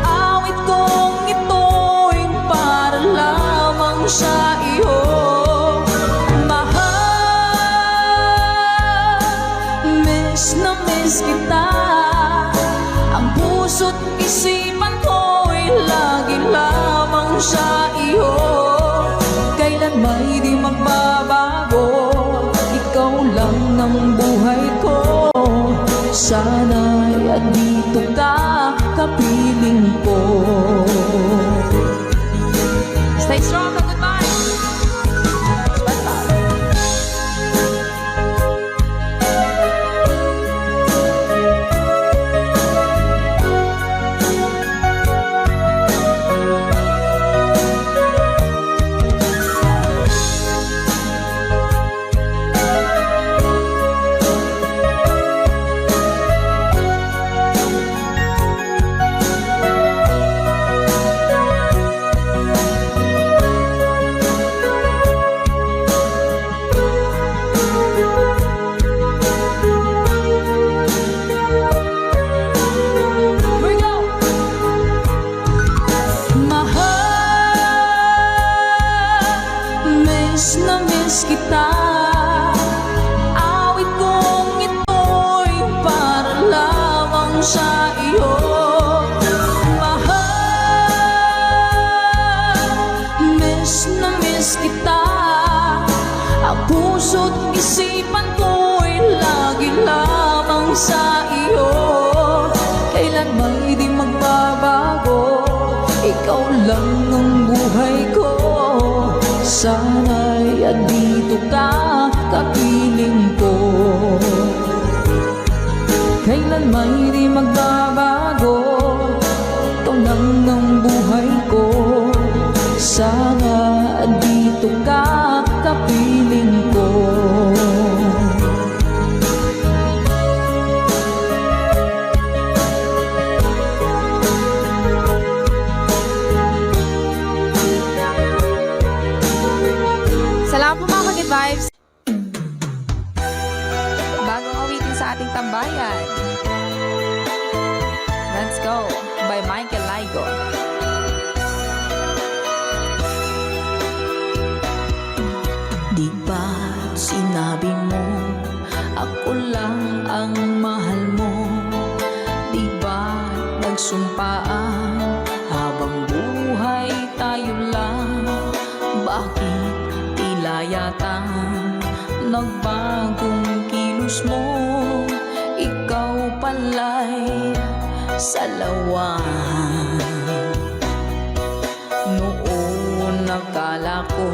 Awit kong ito'y para lamang sa iyo. Mahal, miss na miss kita. Ang puso't isipan ko'y lagi lamang sa iyo. Kailan may di magbabago, ikaw lang ang buhay ko. Sana'y andito ka, kapiling ko. Stay strong, goodbye! Miss na miss kita. Awit kong ito'y para lamang sa iyo. Mahal, miss na miss kita. Ang puso't isipan ko'y lagi lamang sa iyo. Kailan may di magbabago, ikaw lang ang buhay ko. Sana'y andito ka, kapiling ko. Kailan may di magbabago, ikaw lang ang buhay ko. Sana andito ka, kapiling ko. Salamat po mga Good Vibes! Bagong awitin sa ating tambayan. Let's Go by Michael Laigo. Di ba't sinabi mo ako lang ang mahal mo? sumpaan habang buhay tayo lang. Bakit tila yata nagbagong kilos mo? Ikaw pala'y salawan. Noon nakala ko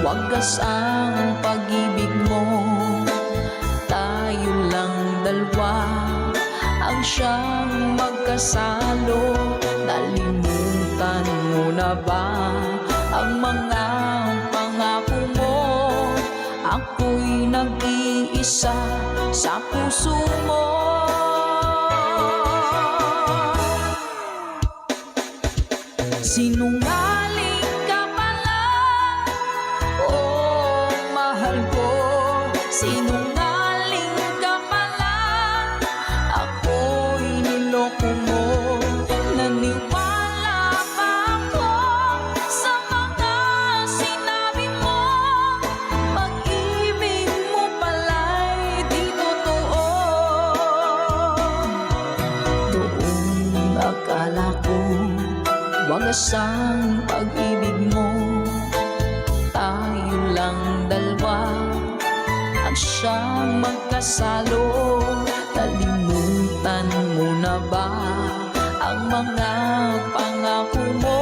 wagas ang pag-ibig mo. Tayo lang dalawa ang siyang magkasalo. Nalimutan mo na ba ang mga pangako mo? Ako'y nag-iisa sa puso mo. Sinungaling ka pala, oh mahal ko. Sinungaling ka pala, ako'y niloko mo. Naniwala pa ako sa mga sinabi mo. Pag-ibig mo pala'y di totoo. Doon akala ko wagas ang pag-ibig mo. Tayo lang dalawa ang siyang magkasalo. Nalimutan mo na ba ang mga pangako mo?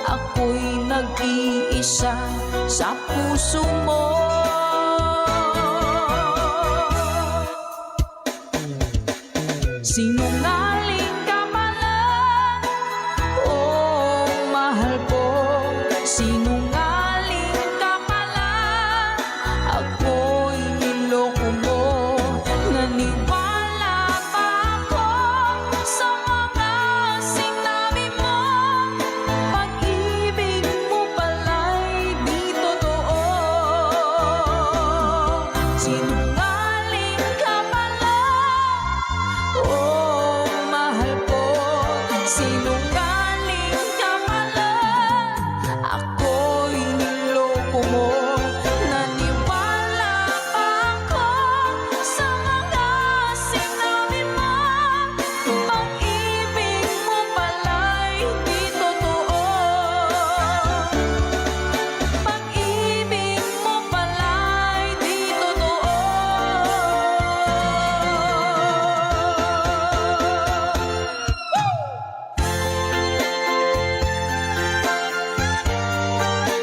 Ako'y nag-iisa sa puso mo. Sinungaling ka pala, oh mahal ko. Sinungaling ka pala, ako'y niloko mo. Naniwala pa ako sa mga sinabi mo. Pag-ibig mo pala'y di totoo. Sinungaling ka pala, oh mahal ko. Sinungaling ka pala, ako'y niloko mo. Naniwala pa ako sa mga sinabi mo. Pag-ibig mo pala'y di totoo. Pag-ibig mo pala'y di totoo.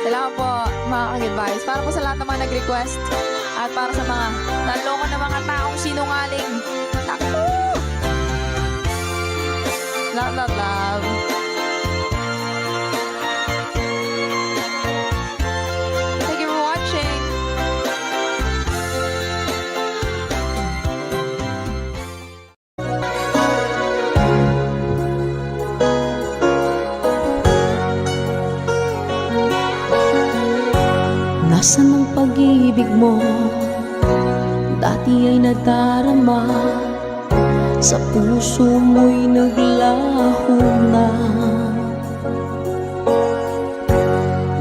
Salamat po mga ka-advice. Para po sa lahat ng mga nag-request at para sa mga naloko na mga taong sinungaling. Naku! Love, love, love. Thank you for watching. Nasaan ang pag-ibig mo? Dati ay nadarama, sa puso mo'y naglaho na.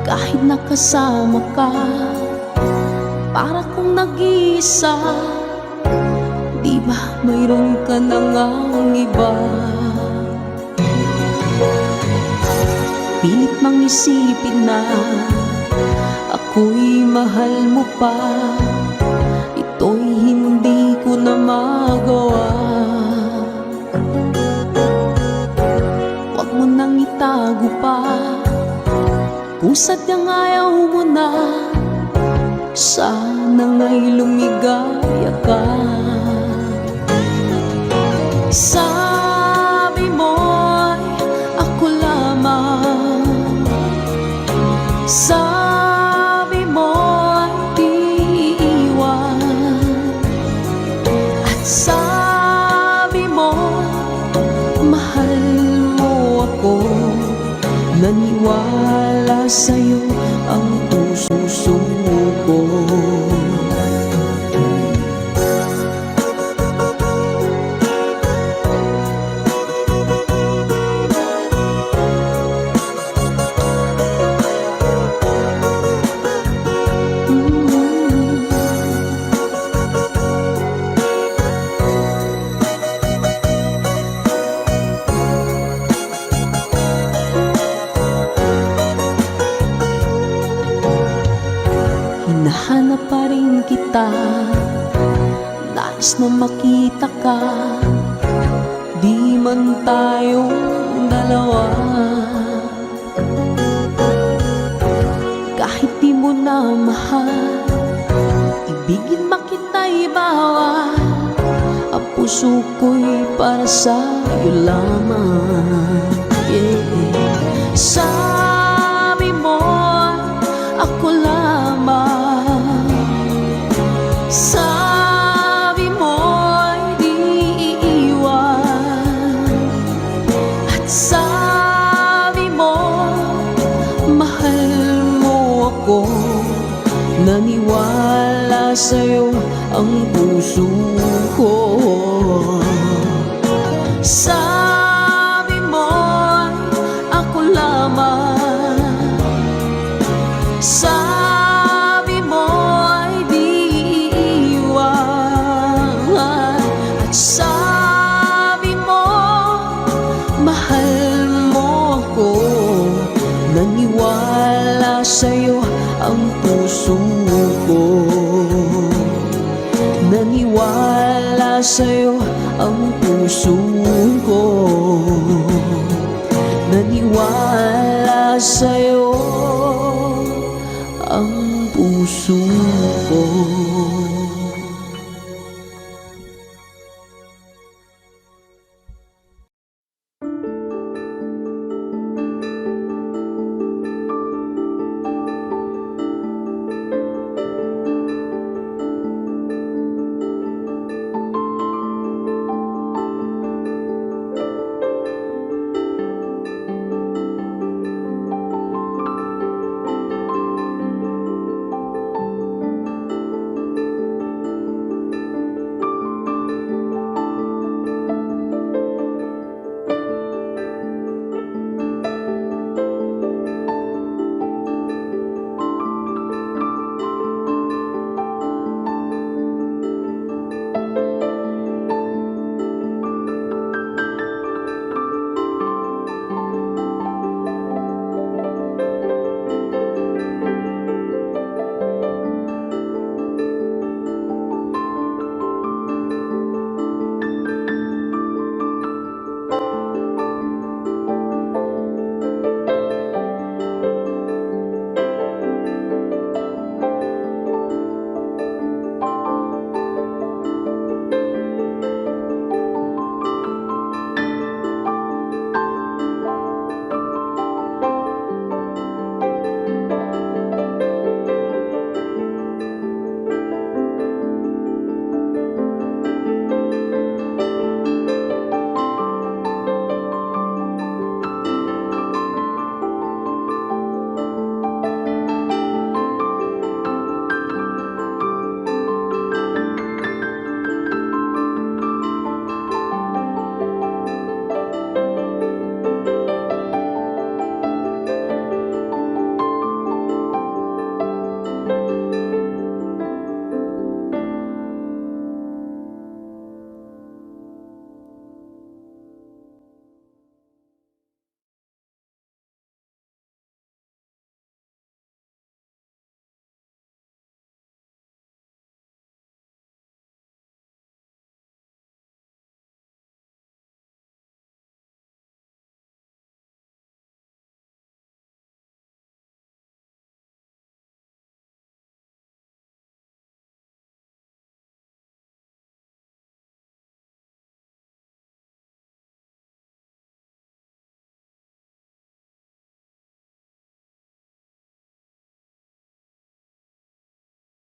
Kahit nakasama ka, para kong nag-iisa. Di ba mayroon ka na ngang iba? Pilit mang isipin na ako'y mahal mo pa. Ito'y hindi ko na magawa. Huwag mo nang itago pa, kung sadyang ayaw mo na. Sana nga'y lumigaya ka. Sabi mo'y ako lamang. Sabi mo'y di iiwan. At sabi mo mahal mo ako. Naniwala sa'yo ang puso ko. Hinahanap pa rin kita, nais na makita ka, di man tayong dalawa. Kahit di mo na mahal, ibigin man kita'y bawal. Ang puso ko'y para sa'yo lamang, yeah. Sabi mo, ako lamang. Sabi mo'y di iiwan. At sabi mo, mahal mo ako. Naniwala sa'yo ang puso ko. Sabi mo'y ako lamang. Sabi mo'y di iiwan. At sabi mo, mahal mo ako. Naniwala sa'yo ang puso ko. Naniwala sa'yo ang puso ko. Naniwala sa'yo ang puso ko.